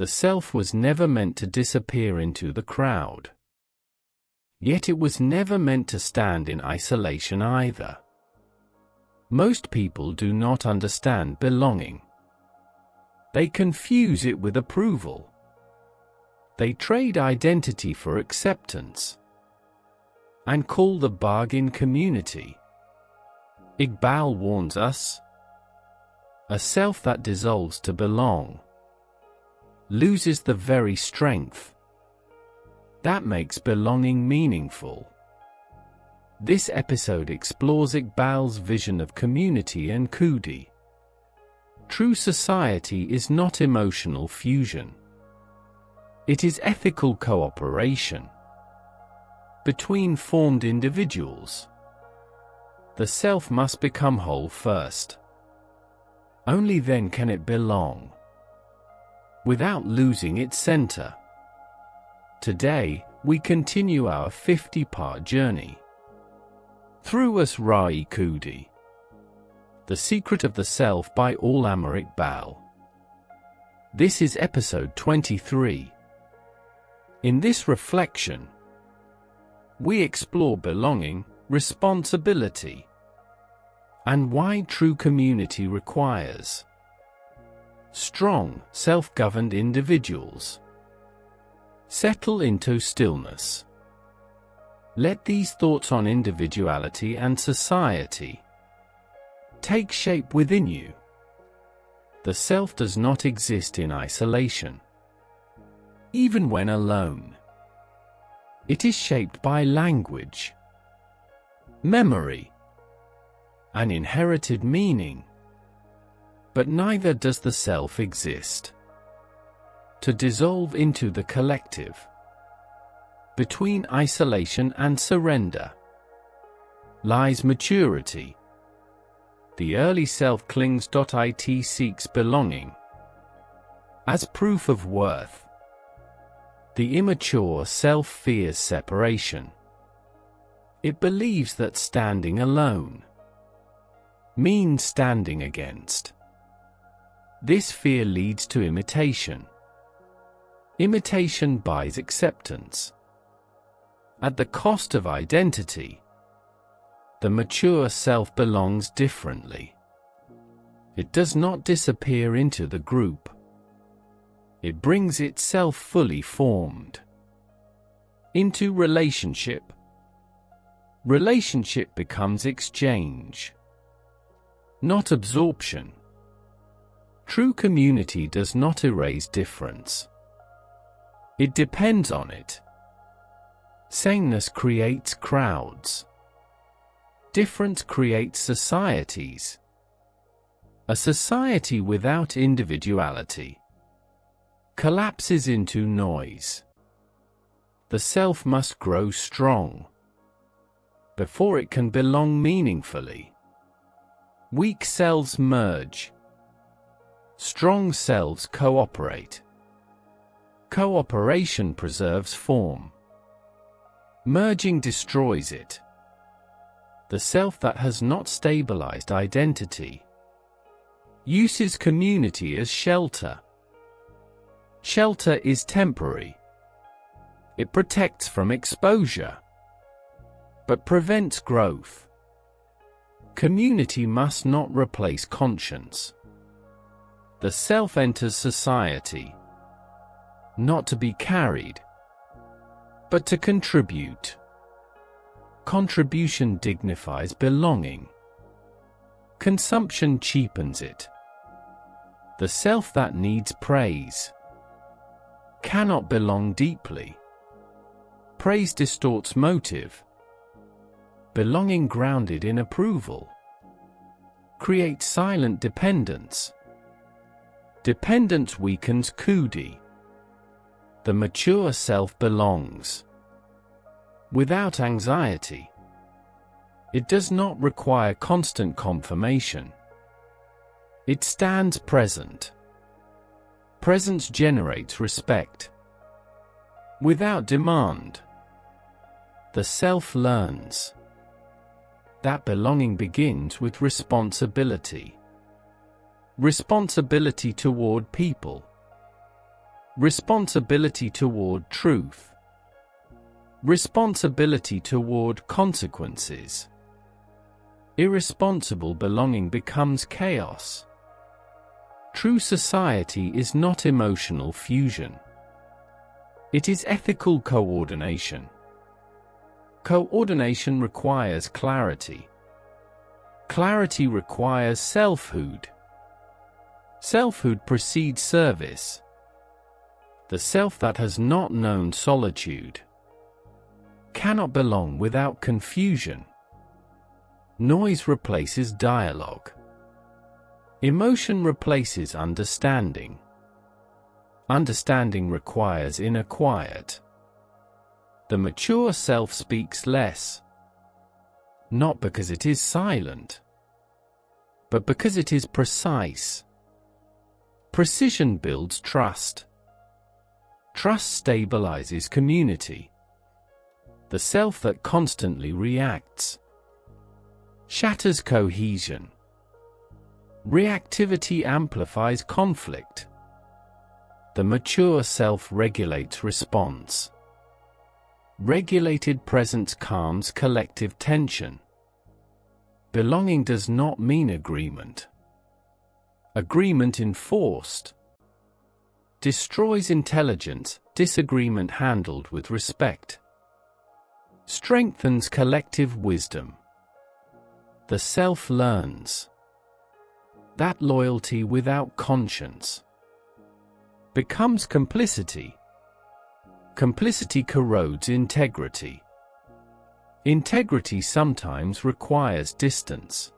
The self was never meant to disappear into the crowd. Yet it was never meant to stand in isolation either. Most people do not understand belonging. They confuse it with approval. They trade identity for acceptance and call the bargain community. Iqbal warns us, a self that dissolves to belong loses the very strength that makes belonging meaningful. This episode explores Iqbal's vision of community and Khudi. True society is not emotional fusion. It is ethical cooperation between formed individuals. The self must become whole first. Only then can it belong, without losing its center. Today, we continue our 50-part journey through Asrar-e Khudi, The Secret of the Self by Allama Iqbal. This is episode 23. In this reflection, we explore belonging, responsibility, and why true community requires strong, self-governed individuals. Settle into stillness. Let these thoughts on individuality and society take shape within you. The self does not exist in isolation, even when alone. It is shaped by language, memory, and inherited meaning. But neither does the self exist to dissolve into the collective. Between isolation and surrender lies maturity. The early self clings. It seeks belonging as proof of worth. The immature self fears separation. It believes that standing alone means standing against. This fear leads to imitation. Imitation buys acceptance at the cost of identity. The mature self belongs differently. It does not disappear into the group. It brings itself fully formed into relationship. Relationship becomes exchange, not absorption. True community does not erase difference. It depends on it. Sameness creates crowds. Difference creates societies. A society without individuality collapses into noise. The self must grow strong before it can belong meaningfully. Weak selves merge. Strong selves cooperate. Cooperation preserves form. Merging destroys it. The self that has not stabilized identity uses community as shelter. Shelter is temporary. It protects from exposure, but prevents growth. Community must not replace conscience. The self enters society, not to be carried, but to contribute. Contribution dignifies belonging. Consumption cheapens it. The self that needs praise cannot belong deeply. Praise distorts motive. Belonging grounded in approval creates silent dependence. Dependence weakens Khudi. The mature self belongs without anxiety. It does not require constant confirmation. It stands present. Presence generates respect without demand. The self learns that belonging begins with responsibility. Responsibility toward people. Responsibility toward truth. Responsibility toward consequences. Irresponsible belonging becomes chaos. True society is not emotional fusion. It is ethical coordination. Coordination requires clarity. Clarity requires selfhood. Selfhood precedes service. The self that has not known solitude cannot belong without confusion. Noise replaces dialogue. Emotion replaces understanding. Understanding requires inner quiet. The mature self speaks less, not because it is silent, but because it is precise. Precision builds trust. Trust stabilizes community. The self that constantly reacts shatters cohesion. Reactivity amplifies conflict. The mature self regulates response. Regulated presence calms collective tension. Belonging does not mean agreement. Agreement enforced destroys intelligence. Disagreement handled with respect strengthens collective wisdom. The self learns that loyalty without conscience becomes complicity. Complicity corrodes integrity. Integrity sometimes requires distance.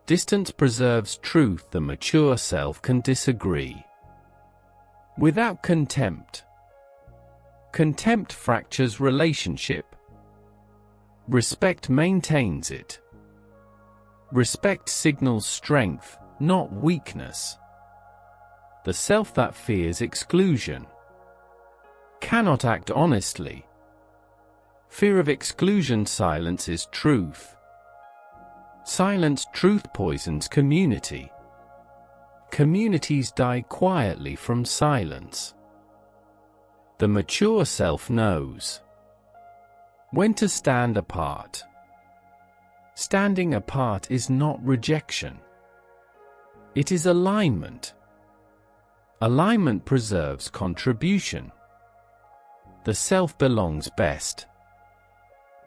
Distance preserves truth. The mature self can disagree without contempt. Contempt fractures relationship. Respect maintains it. Respect signals strength, not weakness. The self that fears exclusion cannot act honestly. Fear of exclusion silences truth. Silenced truth poisons community. Communities die quietly from silence. The mature self knows when to stand apart. Standing apart is not rejection. It is alignment. Alignment preserves contribution. The self belongs best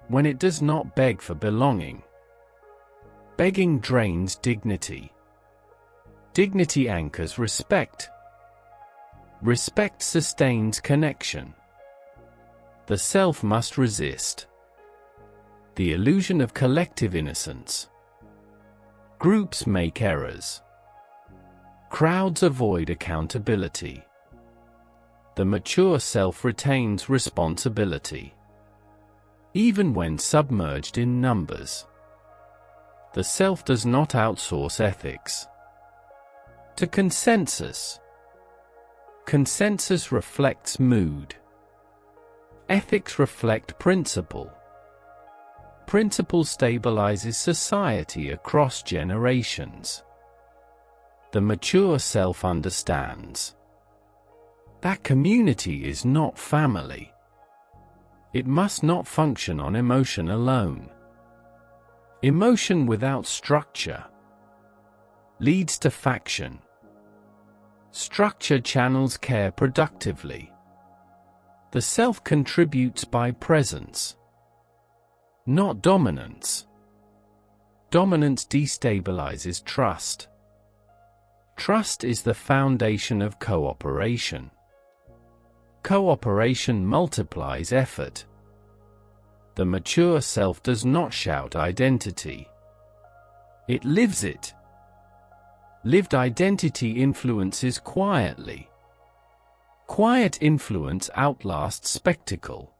when it does not beg for belonging. Begging drains dignity. Dignity anchors respect. Respect sustains connection. The self must resist the illusion of collective innocence. Groups make errors. Crowds avoid accountability. The mature self retains responsibility, even when submerged in numbers. The self does not outsource ethics to consensus. Consensus reflects mood. Ethics reflect principle. Principle stabilizes society across generations. The mature self understands that community is not family. It must not function on emotion alone. Emotion without structure leads to faction. Structure channels care productively. The self contributes by presence, not dominance. Dominance destabilizes trust. Trust is the foundation of cooperation. Cooperation multiplies effort. The mature self does not shout identity. It lives it. Lived identity influences quietly. Quiet influence outlasts spectacle.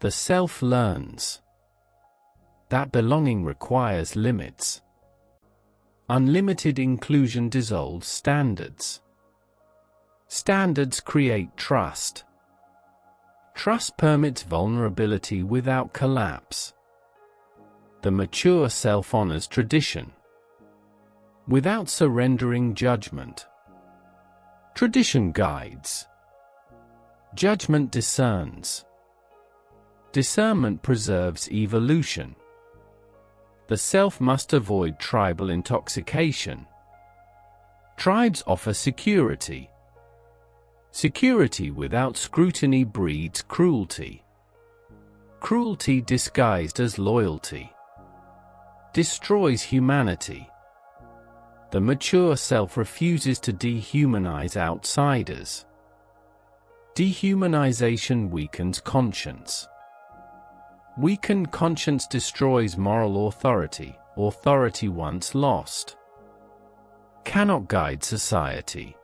The self learns that belonging requires limits. Unlimited inclusion dissolves standards. Standards create trust. Trust permits vulnerability without collapse. The mature self honors tradition without surrendering judgment. Tradition guides. Judgment discerns. Discernment preserves evolution. The self must avoid tribal intoxication. Tribes offer security. Security without scrutiny breeds cruelty. Cruelty disguised as loyalty destroys humanity. The mature self refuses to dehumanize outsiders. Dehumanization weakens conscience. Weakened conscience destroys moral authority, authority once lost. Cannot guide society.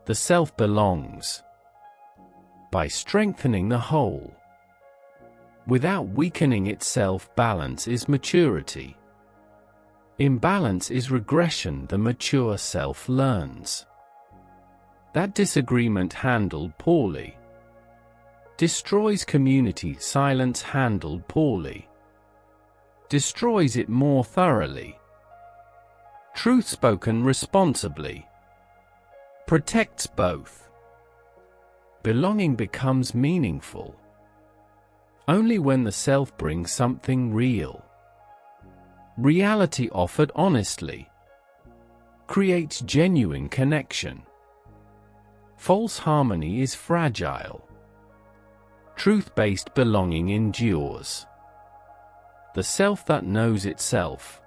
The self belongs by strengthening the whole. Without weakening itself, balance is maturity. Imbalance is regression. The mature self learns that disagreement handled poorly destroys community. Silence handled poorly destroys it more thoroughly. Truth spoken responsibly protects both. Belonging becomes meaningful only when the self brings something real. Reality offered honestly creates genuine connection. False harmony is fragile. Truth-based belonging endures. The self that knows itself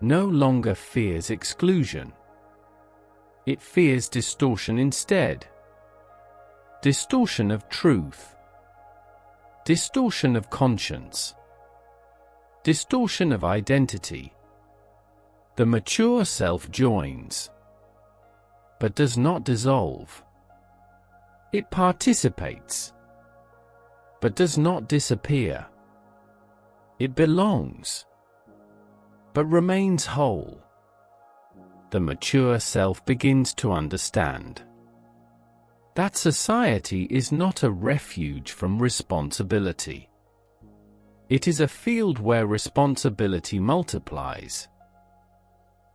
no longer fears exclusion. It fears distortion instead. Distortion of truth. Distortion of conscience. Distortion of identity. The mature self joins, but does not dissolve. It participates, but does not disappear. It belongs, but remains whole. The mature self begins to understand that society is not a refuge from responsibility. It is a field where responsibility multiplies.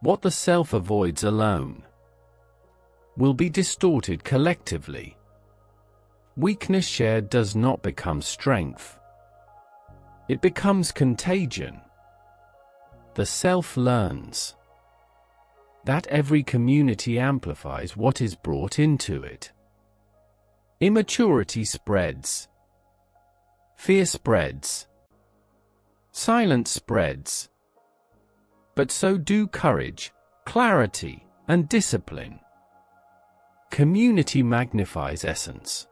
What the self avoids alone will be distorted collectively. Weakness shared does not become strength. It becomes contagion. The self learns that every community amplifies what is brought into it. Immaturity spreads. Fear spreads. Silence spreads. But so do courage, clarity, and discipline. Community magnifies essence.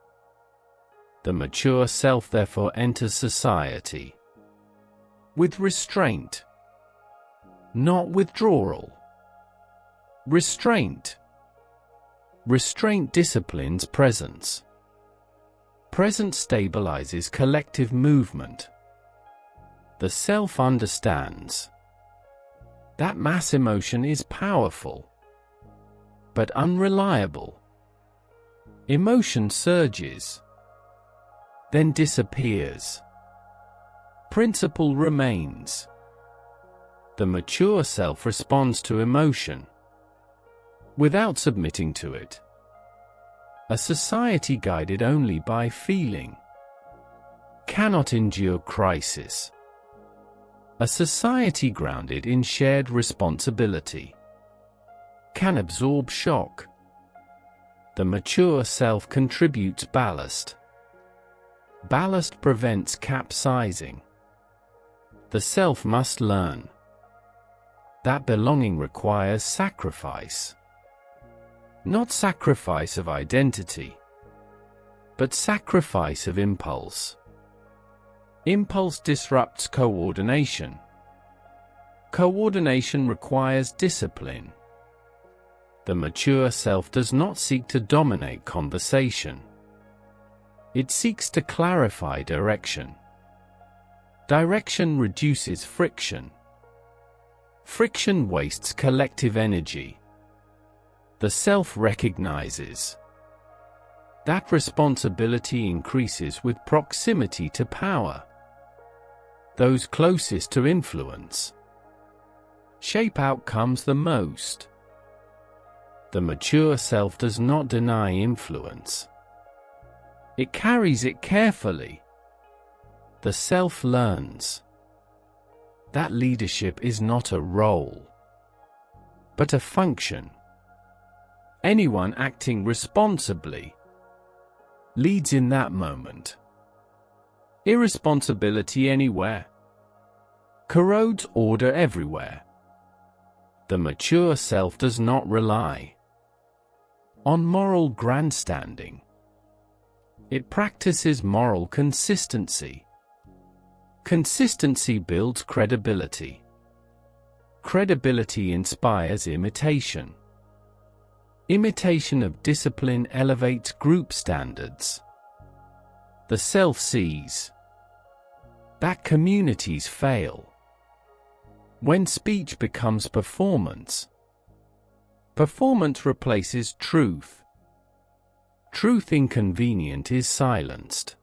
The mature self therefore enters society with restraint, not withdrawal. Restraint. Restraint disciplines presence. Presence stabilizes collective movement. The self understands that mass emotion is powerful, but unreliable. Emotion surges, then disappears. Principle remains. The mature self responds to emotion without submitting to it. A society guided only by feeling cannot endure crisis. A society grounded in shared responsibility can absorb shock. The mature self contributes ballast. Ballast prevents capsizing. The self must learn that belonging requires sacrifice. Not sacrifice of identity, but sacrifice of impulse. Impulse disrupts coordination. Coordination requires discipline. The mature self does not seek to dominate conversation. It seeks to clarify direction. Direction reduces friction. Friction wastes collective energy. The self recognizes that responsibility increases with proximity to power. Those closest to influence shape outcomes the most. The mature self does not deny influence. It carries it carefully. The self learns that leadership is not a role, but a function. Anyone acting responsibly leads in that moment. Irresponsibility anywhere corrodes order everywhere. The mature self does not rely on moral grandstanding. It practices moral consistency. Consistency builds credibility. Credibility inspires imitation. Imitation of discipline elevates group standards. The self sees that communities fail when speech becomes performance. Performance replaces truth. Truth inconvenient is silenced.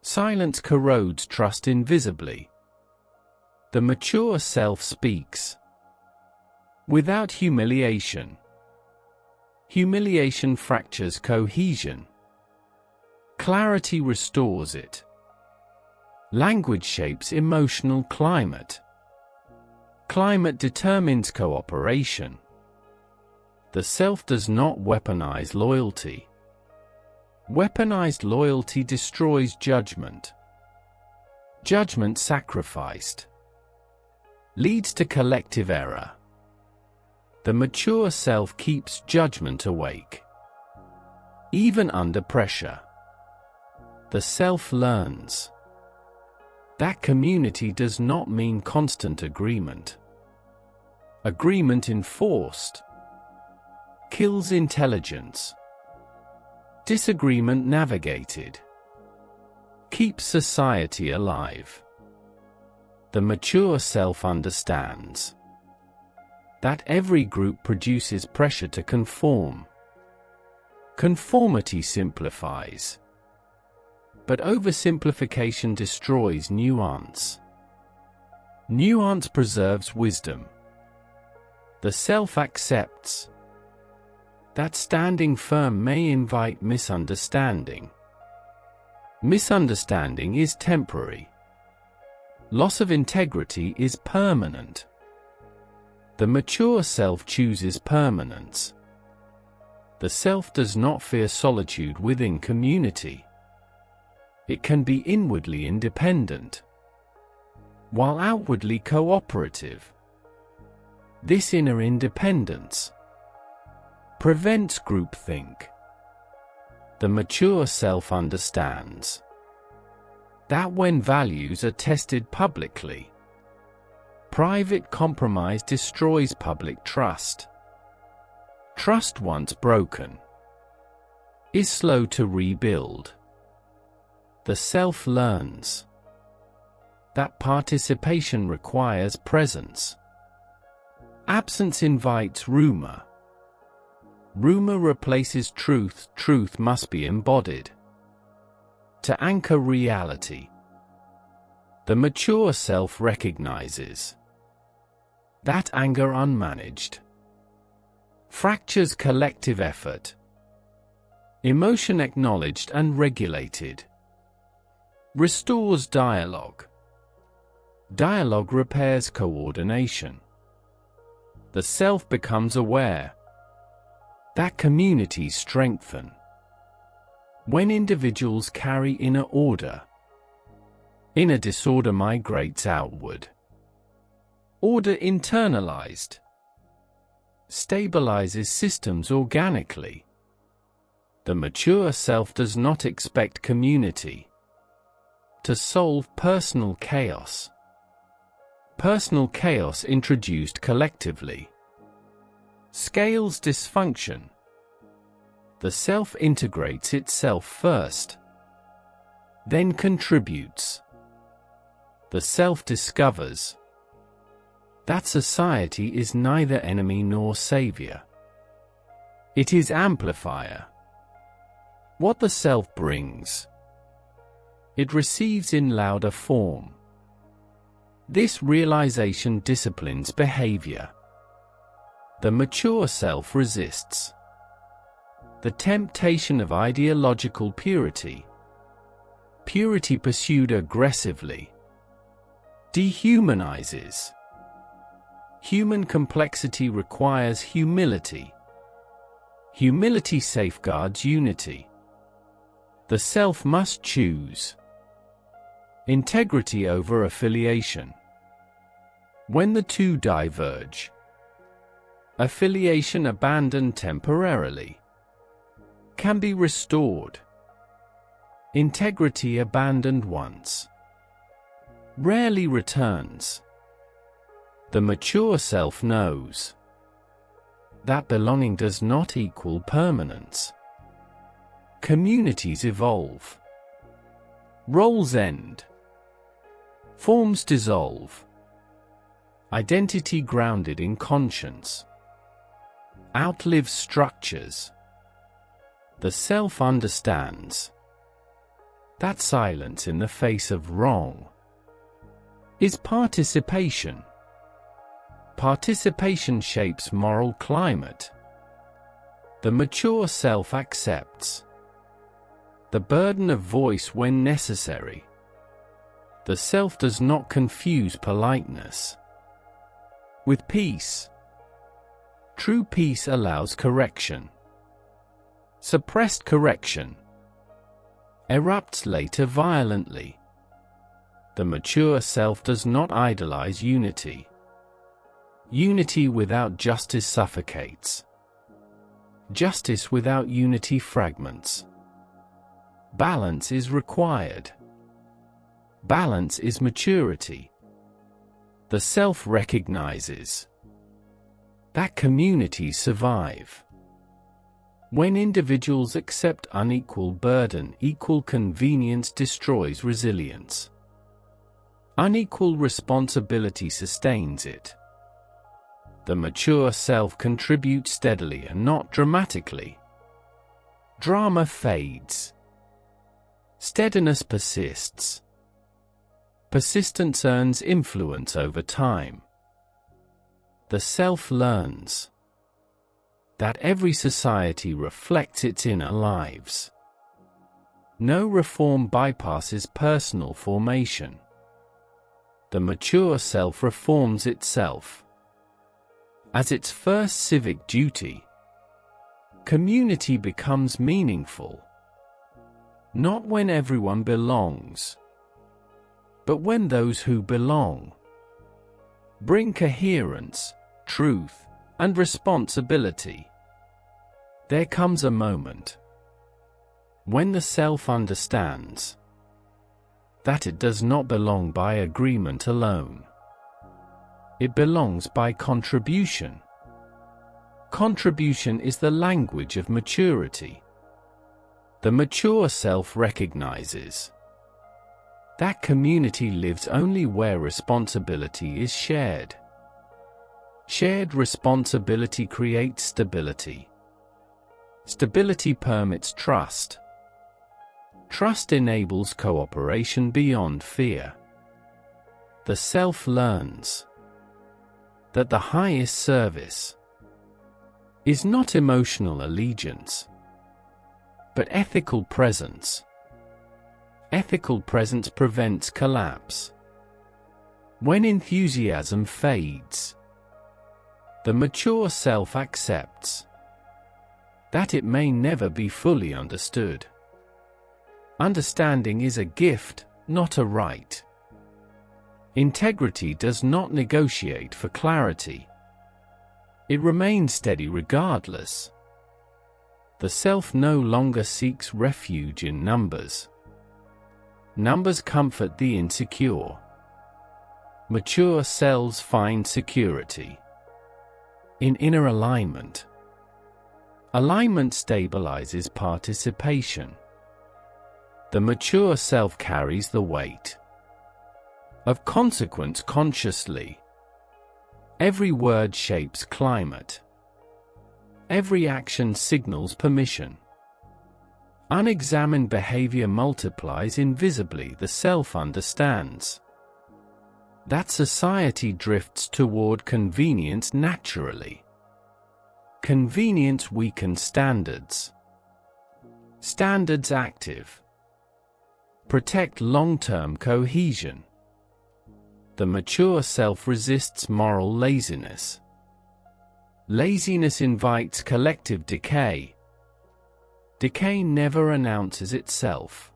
Silence corrodes trust invisibly. The mature self speaks without humiliation. Humiliation fractures cohesion. Clarity restores it. Language shapes emotional climate. Climate determines cooperation. The self does not weaponize loyalty. Weaponized loyalty destroys judgment. Judgment sacrificed leads to collective error. The mature self keeps judgment awake, even under pressure. The self learns that community does not mean constant agreement. Agreement enforced kills intelligence. Disagreement navigated keeps society alive. The mature self understands that every group produces pressure to conform. Conformity simplifies, but oversimplification destroys nuance. Nuance preserves wisdom. The self accepts that standing firm may invite misunderstanding. Misunderstanding is temporary. Loss of integrity is permanent. The mature self chooses permanence. The self does not fear solitude within community. It can be inwardly independent, while outwardly cooperative. This inner independence prevents groupthink. The mature self understands that when values are tested publicly, private compromise destroys public trust. Trust once broken is slow to rebuild. The self learns that participation requires presence. Absence invites rumor. Rumor replaces truth. Truth must be embodied to anchor reality. The mature self recognizes that anger unmanaged fractures collective effort. Emotion acknowledged and regulated restores dialogue. Dialogue repairs coordination. The self becomes aware that communities strengthen when individuals carry inner order. Inner disorder migrates outward. Order internalized stabilizes systems organically. The mature self does not expect community to solve personal chaos. Personal chaos introduced collectively scales dysfunction. The self integrates itself first, then contributes. The self discovers that society is neither enemy nor savior. It is amplifier. What the self brings, it receives in louder form. This realization disciplines behavior. The mature self resists the temptation of ideological purity. Purity pursued aggressively dehumanizes. Human complexity requires humility. Humility safeguards unity. The self must choose integrity over affiliation. When the two diverge, affiliation abandoned temporarily can be restored. Integrity abandoned once rarely returns. The mature self knows that belonging does not equal permanence. Communities evolve. Roles end. Forms dissolve. Identity grounded in conscience outlives structures. The self understands that silence in the face of wrong is participation. Participation shapes moral climate. The mature self accepts the burden of voice when necessary. The self does not confuse politeness with peace. True peace allows correction. Suppressed correction erupts later violently. The mature self does not idolize unity. Unity without justice suffocates. Justice without unity fragments. Balance is required. Balance is maturity. The self recognizes that communities survive when individuals accept unequal burden. Equal convenience destroys resilience. Unequal responsibility sustains it. The mature self contributes steadily and not dramatically. Drama fades. Steadiness persists. Persistence earns influence over time. The self learns that every society reflects its inner lives. No reform bypasses personal formation. The mature self reforms itself as its first civic duty. Community becomes meaningful, not when everyone belongs, but when those who belong bring coherence, truth, and responsibility. There comes a moment when the self understands that it does not belong by agreement alone. It belongs by contribution. Contribution is the language of maturity. The mature self recognizes that community lives only where responsibility is shared. Shared responsibility creates stability. Stability permits trust. Trust enables cooperation beyond fear. The self learns that the highest service is not emotional allegiance, but ethical presence. Ethical presence prevents collapse. When enthusiasm fades, the mature self accepts that it may never be fully understood. Understanding is a gift, not a right. Integrity does not negotiate for clarity. It remains steady regardless. The self no longer seeks refuge in numbers. Numbers comfort the insecure. Mature selves find security in inner alignment. Alignment stabilizes participation. The mature self carries the weight of consequence consciously. Every word shapes climate. Every action signals permission. Unexamined behavior multiplies invisibly. The self understands that society drifts toward convenience naturally. Convenience weakens standards. Standards active. Protect long-term cohesion. The mature self resists moral laziness. Laziness invites collective decay. Decay never announces itself.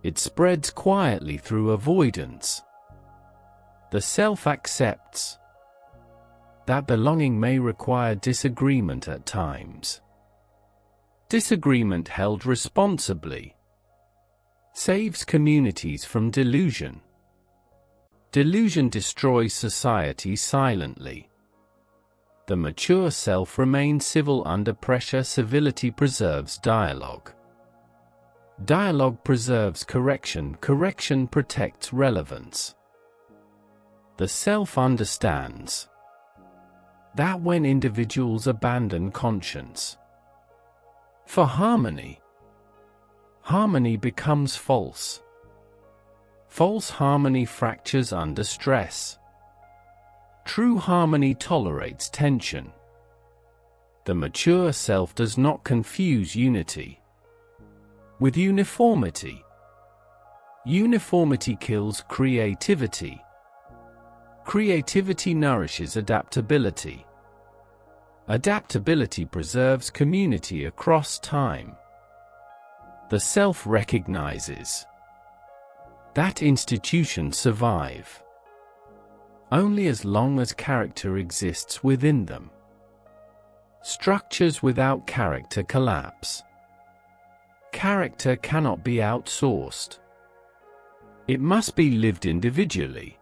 It spreads quietly through avoidance. The self accepts that belonging may require disagreement at times. Disagreement held responsibly saves communities from delusion. Delusion destroys society silently. The mature self remains civil under pressure. Civility preserves dialogue. Dialogue preserves correction. Correction protects relevance. The self understands that when individuals abandon conscience for harmony, harmony becomes false. False harmony fractures under stress. True harmony tolerates tension. The mature self does not confuse unity with uniformity. Uniformity kills creativity. Creativity nourishes adaptability. Adaptability preserves community across time. The self recognizes that institutions survive only as long as character exists within them. Structures without character collapse. Character cannot be outsourced. It must be lived individually.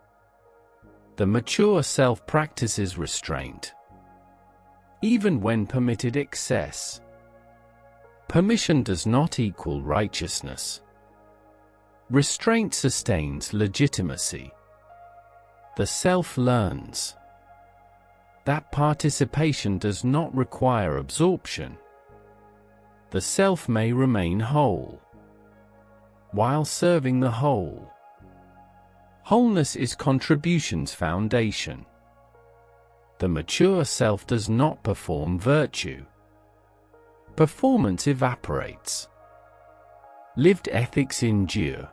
The mature self practices restraint, even when permitted excess. Permission does not equal righteousness. Restraint sustains legitimacy. The self learns that participation does not require absorption. The self may remain whole while serving the whole. Wholeness is contribution's foundation. The mature self does not perform virtue. Performance evaporates. Lived ethics endure.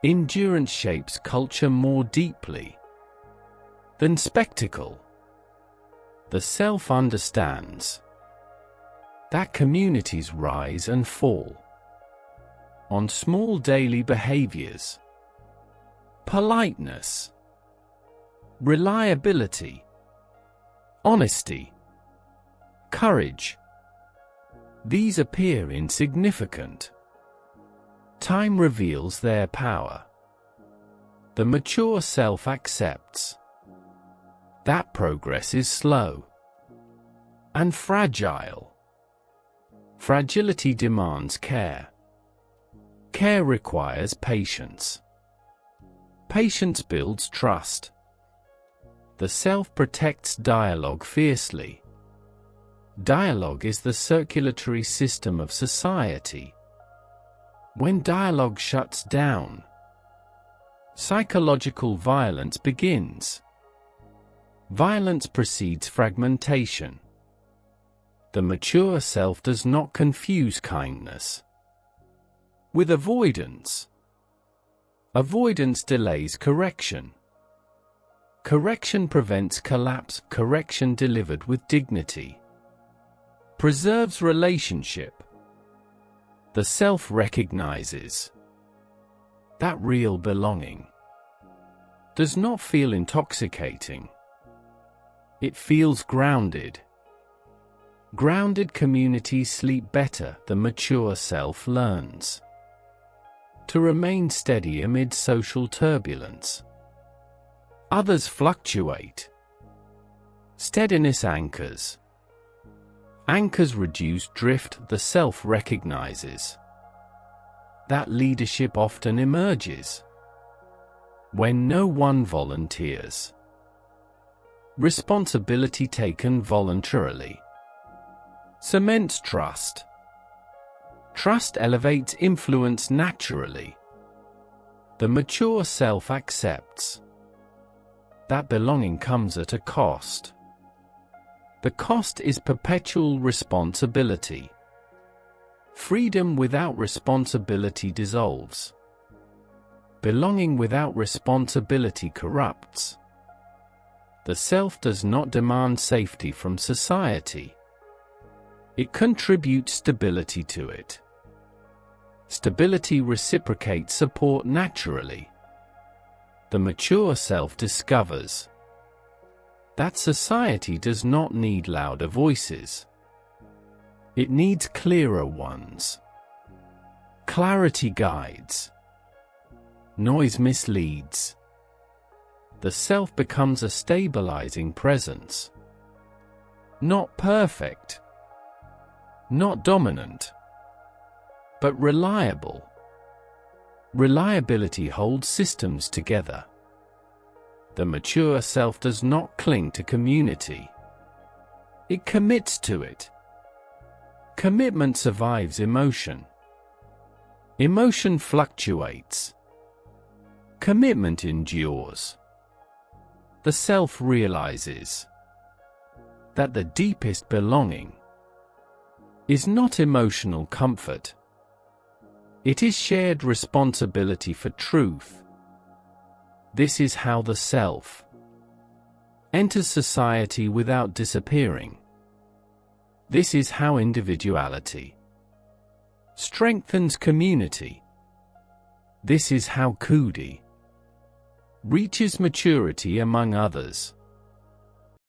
Endurance shapes culture more deeply than spectacle. The self understands that communities rise and fall on small daily behaviors. Politeness, reliability, honesty, courage. These appear insignificant. Time reveals their power. The mature self accepts that progress is slow and fragile. Fragility demands care. Care requires patience. Patience builds trust. The self protects dialogue fiercely. Dialogue is the circulatory system of society. When dialogue shuts down, psychological violence begins. Violence precedes fragmentation. The mature self does not confuse kindness with avoidance. Avoidance delays correction. Correction prevents collapse. Correction delivered with dignity preserves relationship. The self recognizes that real belonging does not feel intoxicating. It feels grounded. Grounded communities sleep better. The mature self learns to remain steady amid social turbulence. Others fluctuate. Steadiness anchors. Anchors reduce drift. The self recognizes that leadership often emerges when no one volunteers. Responsibility taken voluntarily cements trust. Trust elevates influence naturally. The mature self accepts that belonging comes at a cost. The cost is perpetual responsibility. Freedom without responsibility dissolves. Belonging without responsibility corrupts. The self does not demand safety from society. It contributes stability to it. Stability reciprocates support naturally. The mature self discovers that society does not need louder voices. It needs clearer ones. Clarity guides. Noise misleads. The self becomes a stabilizing presence. Not perfect. Not dominant. But reliable. Reliability holds systems together. The mature self does not cling to community. It commits to it. Commitment survives emotion. Emotion fluctuates. Commitment endures. The self realizes that the deepest belonging is not emotional comfort. It is shared responsibility for truth. This is how the self enters society without disappearing. This is how individuality strengthens community. This is how Khudi reaches maturity among others.